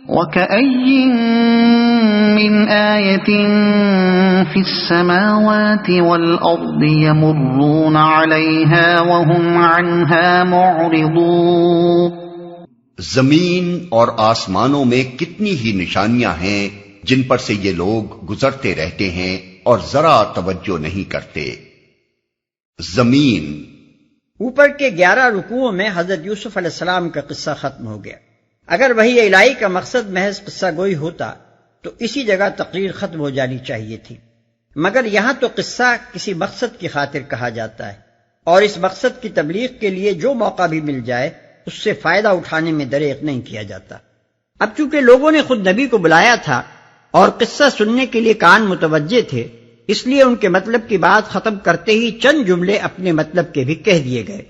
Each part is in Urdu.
وَكَأَيٍّ مِّنْ آيَةٍ فِي السَّمَاوَاتِ وَالْأَرْضِ يَمُرُّونَ عَلَيْهَا وَهُمْ عَنْهَا مُعْرِضُونَ۔ زمین اور آسمانوں میں کتنی ہی نشانیاں ہیں جن پر سے یہ لوگ گزرتے رہتے ہیں اور ذرا توجہ نہیں کرتے۔ زمین، اوپر کے 11 رکوعوں میں حضرت یوسف علیہ السلام کا قصہ ختم ہو گیا۔ اگر وحی الہی کا مقصد محض قصہ گوئی ہوتا تو اسی جگہ تقریر ختم ہو جانی چاہیے تھی، مگر یہاں تو قصہ کسی مقصد کی خاطر کہا جاتا ہے، اور اس مقصد کی تبلیغ کے لیے جو موقع بھی مل جائے اس سے فائدہ اٹھانے میں دریغ نہیں کیا جاتا۔ اب چونکہ لوگوں نے خود نبی کو بلایا تھا اور قصہ سننے کے لیے کان متوجہ تھے، اس لیے ان کے مطلب کی بات ختم کرتے ہی چند جملے اپنے مطلب کے بھی کہہ دیے گئے،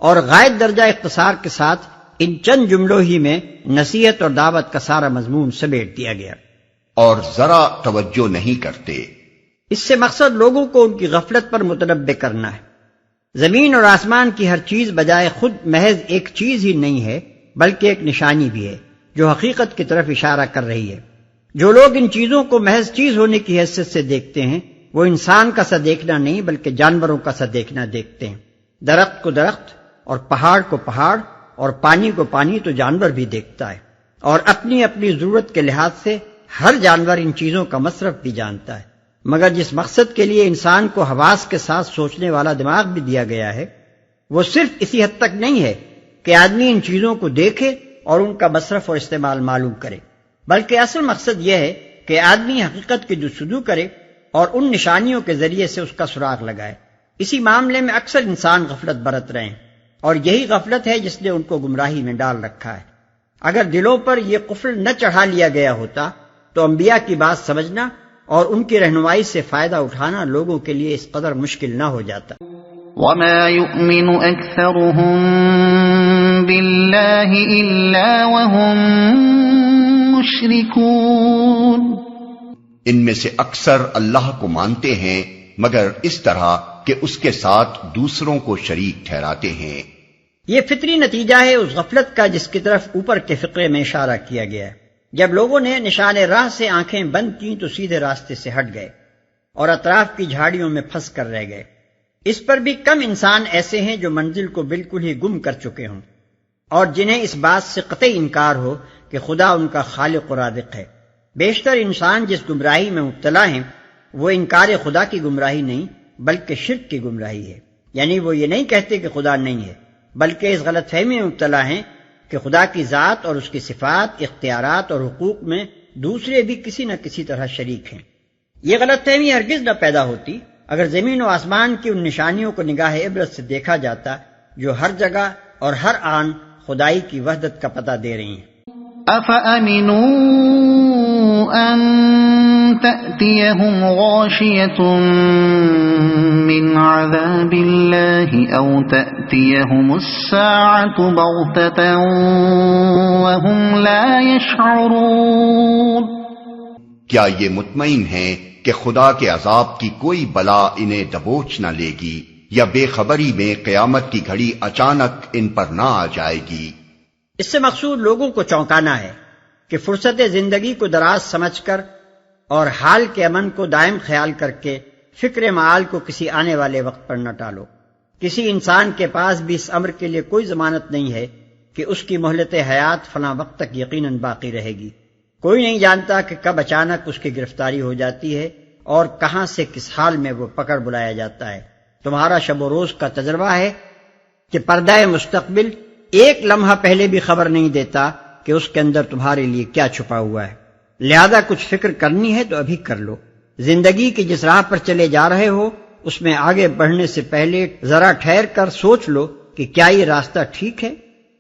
اور غائب درجہ اختصار کے ساتھ ان چند جملوں ہی میں نصیحت اور دعوت کا سارا مضمون سمیٹ دیا گیا۔ اور ذرا توجہ نہیں کرتے، اس سے مقصد لوگوں کو ان کی غفلت پر متنبہ کرنا ہے۔ زمین اور آسمان کی ہر چیز بجائے خود محض ایک چیز ہی نہیں ہے، بلکہ ایک نشانی بھی ہے جو حقیقت کی طرف اشارہ کر رہی ہے۔ جو لوگ ان چیزوں کو محض چیز ہونے کی حیثیت سے دیکھتے ہیں، وہ انسان کا سا دیکھنا نہیں بلکہ جانوروں کا سا دیکھنا دیکھتے ہیں۔ درخت کو درخت اور پہاڑ کو پہاڑ اور پانی کو پانی تو جانور بھی دیکھتا ہے، اور اپنی اپنی ضرورت کے لحاظ سے ہر جانور ان چیزوں کا مصرف بھی جانتا ہے، مگر جس مقصد کے لیے انسان کو حواس کے ساتھ سوچنے والا دماغ بھی دیا گیا ہے، وہ صرف اسی حد تک نہیں ہے کہ آدمی ان چیزوں کو دیکھے اور ان کا مصرف اور استعمال معلوم کرے، بلکہ اصل مقصد یہ ہے کہ آدمی حقیقت کی جستجو کرے اور ان نشانیوں کے ذریعے سے اس کا سراغ لگائے۔ اسی معاملے میں اکثر انسان غفلت برت رہے ہیں، اور یہی غفلت ہے جس نے ان کو گمراہی میں ڈال رکھا ہے۔ اگر دلوں پر یہ قفل نہ چڑھا لیا گیا ہوتا تو انبیاء کی بات سمجھنا اور ان کی رہنمائی سے فائدہ اٹھانا لوگوں کے لیے اس قدر مشکل نہ ہو جاتا۔ وَمَا يُؤْمِنُ أَكْثَرُهُم بِاللَّهِ إِلَّا وَهُم مُشْرِكُونَ، ان میں سے اکثر اللہ کو مانتے ہیں مگر اس طرح کہ اس کے ساتھ دوسروں کو شریک ٹھہراتے ہیں۔ یہ فطری نتیجہ ہے اس غفلت کا جس کی طرف اوپر کے فقرے میں اشارہ کیا گیا ہے۔ جب لوگوں نے نشان راہ سے آنکھیں بند کی تو سیدھے راستے سے ہٹ گئے اور اطراف کی جھاڑیوں میں پھنس کر رہ گئے۔ اس پر بھی کم انسان ایسے ہیں جو منزل کو بالکل ہی گم کر چکے ہوں اور جنہیں اس بات سے قطعی انکار ہو کہ خدا ان کا خالق و رازق ہے۔ بیشتر انسان جس گمراہی میں مبتلا ہیں وہ انکار خدا کی گمراہی نہیں بلکہ شرک کی گمراہی ہے، یعنی وہ یہ نہیں کہتے کہ خدا نہیں ہے، بلکہ اس غلط فہمی میں مبتلا ہیں کہ خدا کی ذات اور اس کی صفات، اختیارات اور حقوق میں دوسرے بھی کسی نہ کسی طرح شریک ہیں۔ یہ غلط فہمی ہرگز نہ پیدا ہوتی اگر زمین و آسمان کی ان نشانیوں کو نگاہ عبرت سے دیکھا جاتا جو ہر جگہ اور ہر آن خدائی کی وحدت کا پتہ دے رہی ہیں۔ أَفَأَمِنُوا أَن تَأْتِيَهُمْ غَاشِيَةٌ مِّنْ عَذَابِ اللَّهِ أَوْ تَأْتِيَهُمُ السَّاعَةُ بَغْتَةً وَهُمْ لَا يَشْعُرُونَ، کیا یہ مطمئن ہیں کہ خدا کے عذاب کی کوئی بلا انہیں دبوچ نہ لے گی یا بے خبری میں قیامت کی گھڑی اچانک ان پر نہ آ جائے گی؟ اس سے مقصود لوگوں کو چونکانا ہے کہ فرصت زندگی کو دراز سمجھ کر اور حال کے امن کو دائم خیال کر کے فکر معال کو کسی آنے والے وقت پر نہ ٹالو۔ کسی انسان کے پاس بھی اس امر کے لیے کوئی ضمانت نہیں ہے کہ اس کی مہلت حیات فلاں وقت تک یقیناً باقی رہے گی۔ کوئی نہیں جانتا کہ کب اچانک اس کی گرفتاری ہو جاتی ہے اور کہاں سے کس حال میں وہ پکڑ بلایا جاتا ہے۔ تمہارا شب و روز کا تجربہ ہے کہ پردہ مستقبل ایک لمحہ پہلے بھی خبر نہیں دیتا کہ اس کے اندر تمہارے لیے کیا چھپا ہوا ہے، لہذا کچھ فکر کرنی ہے تو ابھی کر لو۔ زندگی کی جس راہ پر چلے جا رہے ہو اس میں آگے بڑھنے سے پہلے ذرا ٹھہر کر سوچ لو کہ کیا یہ راستہ ٹھیک ہے،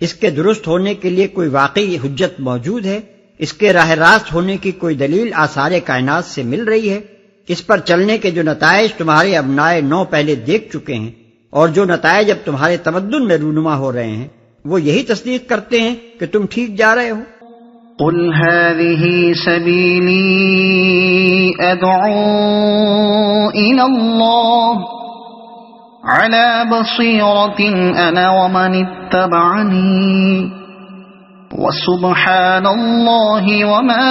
اس کے درست ہونے کے لیے کوئی واقعی حجت موجود ہے، اس کے راہ راست ہونے کی کوئی دلیل آثار کائنات سے مل رہی ہے، اس پر چلنے کے جو نتائج تمہارے ابنائے نو پہلے دیکھ چکے ہیں اور جو نتائج اب تمہارے تمدن میں رونما ہو رہے ہیں وہ یہی تصدیق کرتے ہیں کہ تم ٹھیک جا رہے ہو۔ قل هذه سبيلي أدعو إلى الله على بصيرة أنا ومن اتبعني وسبحان اللہ وما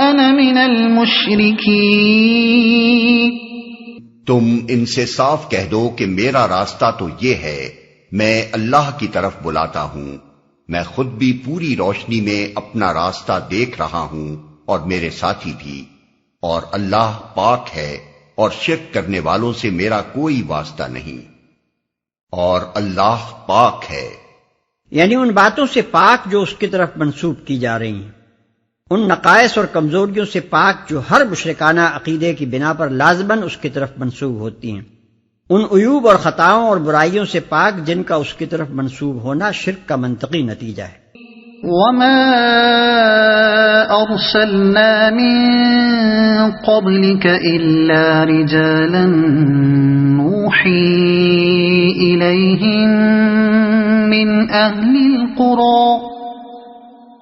انا من المشرکین. تم ان سے صاف کہہ دو کہ میرا راستہ تو یہ ہے، میں اللہ کی طرف بلاتا ہوں، میں خود بھی پوری روشنی میں اپنا راستہ دیکھ رہا ہوں اور میرے ساتھی بھی، اور اللہ پاک ہے اور شرک کرنے والوں سے میرا کوئی واسطہ نہیں، اور اللہ پاک ہے. یعنی ان باتوں سے پاک جو اس کی طرف منسوب کی جا رہی ہیں، ان نقائص اور کمزوریوں سے پاک جو ہر مشرکانہ عقیدے کی بنا پر لازماً اس کی طرف منسوب ہوتی ہیں، ان عیوب اور خطاؤں اور برائیوں سے پاک جن کا اس کی طرف منسوب ہونا شرک کا منطقی نتیجہ ہے. وما ارسلنا من قبلك الا رجالا نوحي اليهم من اهل القرى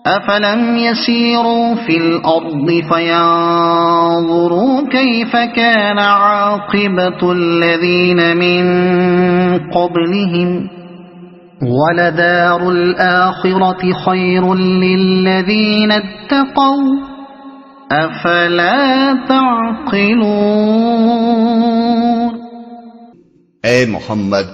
افلم يسيروا في الارض فينظروا كيف كان عاقبة الذين من قبلهم وَلَدَارُ الْآخِرَةِ خَيْرٌ لِّلَّذِينَ اتَّقَوْا أَفَلَا تَعْقِلُونَ. اے محمد،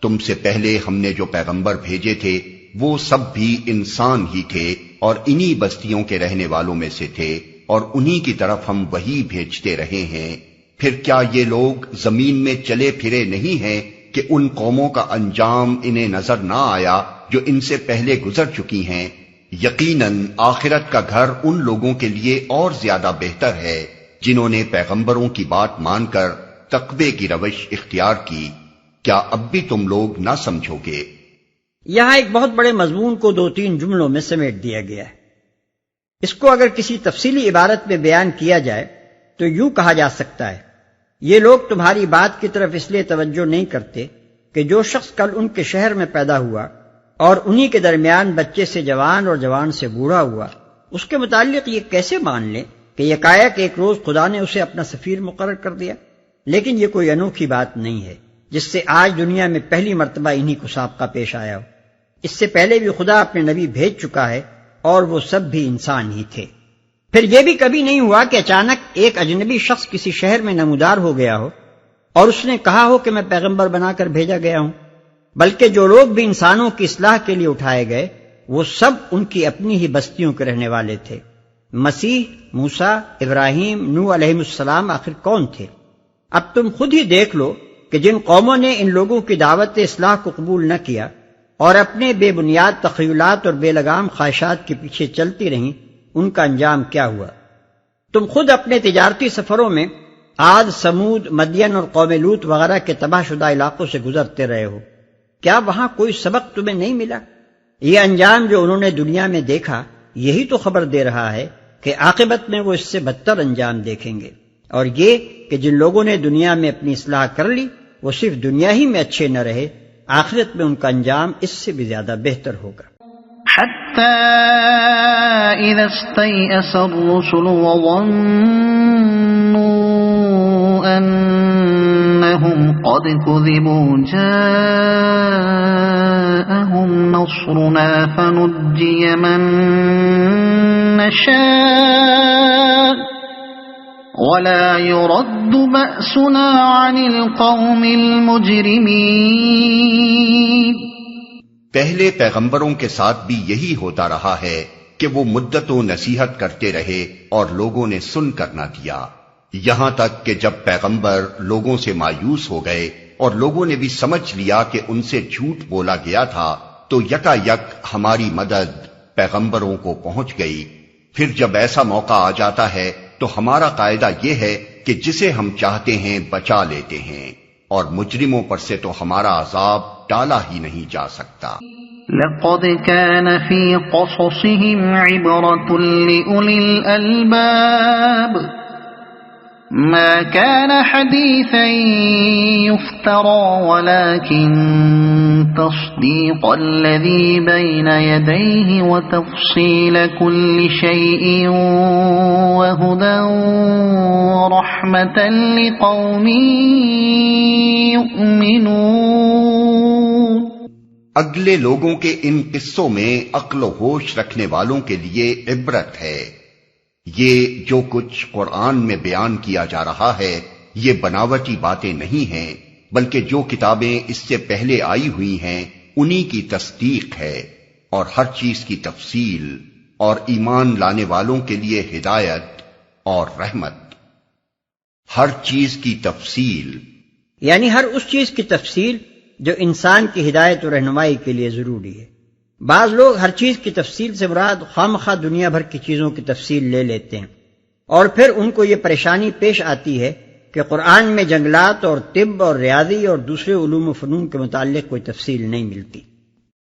تم سے پہلے ہم نے جو پیغمبر بھیجے تھے وہ سب بھی انسان ہی تھے اور انہی بستیوں کے رہنے والوں میں سے تھے، اور انہی کی طرف ہم وہی بھیجتے رہے ہیں. پھر کیا یہ لوگ زمین میں چلے پھرے نہیں ہیں کہ ان قوموں کا انجام انہیں نظر نہ آیا جو ان سے پہلے گزر چکی ہیں؟ یقیناً آخرت کا گھر ان لوگوں کے لیے اور زیادہ بہتر ہے جنہوں نے پیغمبروں کی بات مان کر تقوی کی روش اختیار کی. کیا اب بھی تم لوگ نہ سمجھو گے؟ یہاں ایک بہت بڑے مضمون کو 2-3 جملوں میں سمیٹ دیا گیا ہے. اس کو اگر کسی تفصیلی عبارت میں بیان کیا جائے تو یوں کہا جا سکتا ہے، یہ لوگ تمہاری بات کی طرف اس لیے توجہ نہیں کرتے کہ جو شخص کل ان کے شہر میں پیدا ہوا اور انہی کے درمیان بچے سے جوان اور جوان سے بوڑھا ہوا، اس کے متعلق یہ کیسے مان لیں کہ یکایک ایک روز خدا نے اسے اپنا سفیر مقرر کر دیا؟ لیکن یہ کوئی انوکھی بات نہیں ہے جس سے آج دنیا میں پہلی مرتبہ انہی کو سابقہ پیش آیا ہو. اس سے پہلے بھی خدا اپنے نبی بھیج چکا ہے اور وہ سب بھی انسان ہی تھے. پھر یہ بھی کبھی نہیں ہوا کہ اچانک ایک اجنبی شخص کسی شہر میں نمودار ہو گیا ہو اور اس نے کہا ہو کہ میں پیغمبر بنا کر بھیجا گیا ہوں، بلکہ جو لوگ بھی انسانوں کی اصلاح کے لیے اٹھائے گئے وہ سب ان کی اپنی ہی بستیوں کے رہنے والے تھے. مسیح، موسیٰ، ابراہیم، نوح علیہ السلام آخر کون تھے؟ اب تم خود ہی دیکھ لو کہ جن قوموں نے ان لوگوں کی دعوت اصلاح کو قبول نہ کیا اور اپنے بے بنیاد تخیلات اور بے لگام خواہشات کے پیچھے چلتی رہیں، ان کا انجام کیا ہوا؟ تم خود اپنے تجارتی سفروں میں عاد، سمود، مدین اور قوم لوط وغیرہ کے تباہ شدہ علاقوں سے گزرتے رہے ہو، کیا وہاں کوئی سبق تمہیں نہیں ملا؟ یہ انجام جو انہوں نے دنیا میں دیکھا یہی تو خبر دے رہا ہے کہ عاقبت میں وہ اس سے بدتر انجام دیکھیں گے، اور یہ کہ جن لوگوں نے دنیا میں اپنی اصلاح کر لی وہ صرف دنیا ہی میں اچھے نہ رہے، آخرت میں ان کا انجام اس سے بھی زیادہ بہتر ہوگا. حتى إذا استيأس الرسل وظنوا أنهم قد كذبوا جاءهم نصرنا فنجي من نشاء ولا يرد بأسنا عن القوم المجرمين. پہلے پیغمبروں کے ساتھ بھی یہی ہوتا رہا ہے کہ وہ مدت و نصیحت کرتے رہے اور لوگوں نے سن کر نہ دیا، یہاں تک کہ جب پیغمبر لوگوں سے مایوس ہو گئے اور لوگوں نے بھی سمجھ لیا کہ ان سے جھوٹ بولا گیا تھا تو یکا یک ہماری مدد پیغمبروں کو پہنچ گئی. پھر جب ایسا موقع آ جاتا ہے تو ہمارا قاعدہ یہ ہے کہ جسے ہم چاہتے ہیں بچا لیتے ہیں، اور مجرموں پر سے تو ہمارا عذاب ٹالا ہی نہیں جا سکتا. لقد كان في قصصهم عبرة لأولي الألباب ما كان حديثا يفترى ولكن تصديق الذي بين يديه وتفصيل كل شيء وهدى ورحمة لقوم يؤمنون. اگلے لوگوں کے ان قصوں میں عقل و ہوش رکھنے والوں کے لیے عبرت ہے۔ یہ جو کچھ قرآن میں بیان کیا جا رہا ہے یہ بناوٹی باتیں نہیں ہیں، بلکہ جو کتابیں اس سے پہلے آئی ہوئی ہیں انہی کی تصدیق ہے، اور ہر چیز کی تفصیل، اور ایمان لانے والوں کے لیے ہدایت اور رحمت۔ ہر چیز کی تفصیل یعنی ہر اس چیز کی تفصیل جو انسان کی ہدایت و رہنمائی کے لیے ضروری ہے۔ بعض لوگ ہر چیز کی تفصیل سے مراد خواہ دنیا بھر کی چیزوں کی تفصیل لے لیتے ہیں، اور پھر ان کو یہ پریشانی پیش آتی ہے کہ قرآن میں جنگلات اور طب اور ریاضی اور دوسرے علوم و فنون کے متعلق کوئی تفصیل نہیں ملتی۔